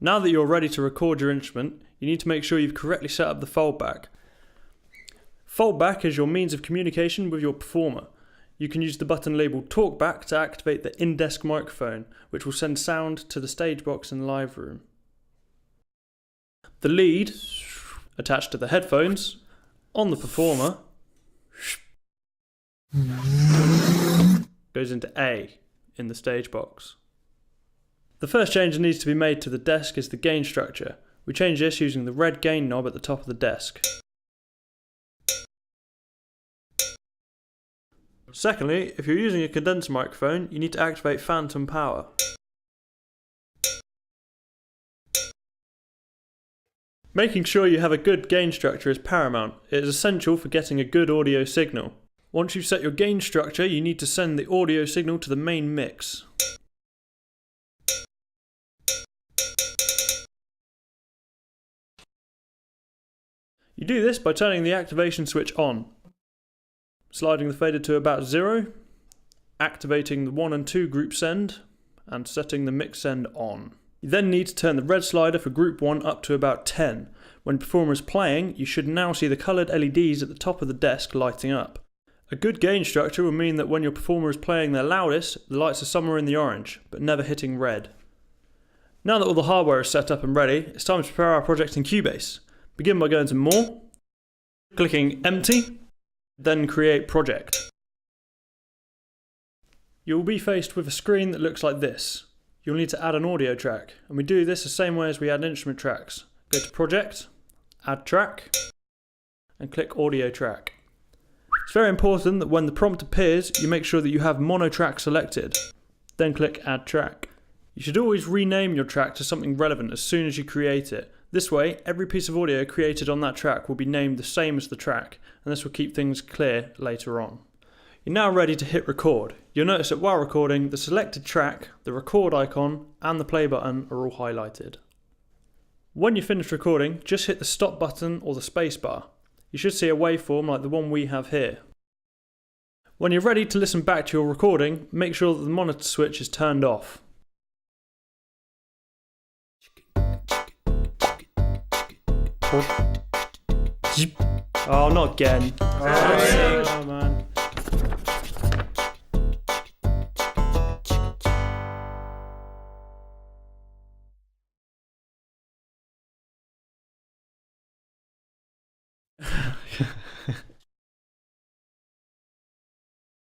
Now that you're ready to record your instrument, you need to make sure you've correctly set up the foldback. Foldback is your means of communication with your performer. You can use the button labelled Talkback to activate the in-desk microphone, which will send sound to the stage box in the live room. The lead, attached to the headphones, on the performer, goes into A in the stage box. The first change that needs to be made to the desk is the gain structure. We change this using the red gain knob at the top of the desk. Secondly, if you're using a condenser microphone, you need to activate phantom power. Making sure you have a good gain structure is paramount. It is essential for getting a good audio signal. Once you've set your gain structure, you need to send the audio signal to the main mix. You do this by turning the activation switch on, sliding the fader to about 0, activating the 1 and 2 group send, and setting the mix send on. You then need to turn the red slider for group 1 up to about 10. When the performer is playing, you should now see the coloured LEDs at the top of the desk lighting up. A good gain structure will mean that when your performer is playing their loudest, the lights are somewhere in the orange, but never hitting red. Now that all the hardware is set up and ready, it's time to prepare our project in Cubase. Begin by going to More, clicking Empty, then Create Project. You will be faced with a screen that looks like this. You'll need to add an audio track, and we do this the same way as we add instrument tracks. Go to Project, Add Track, and click Audio Track. It's very important that when the prompt appears, you make sure that you have mono track selected. Then click Add Track. You should always rename your track to something relevant as soon as you create it. This way, every piece of audio created on that track will be named the same as the track, and this will keep things clear later on. You're now ready to hit record. You'll notice that while recording, the selected track, the record icon, and the play button are all highlighted. When you're finished recording, just hit the stop button or the space bar. You should see a waveform like the one we have here. When you're ready to listen back to your recording, make sure that the monitor switch is turned off. Oh, not again. Oh, man.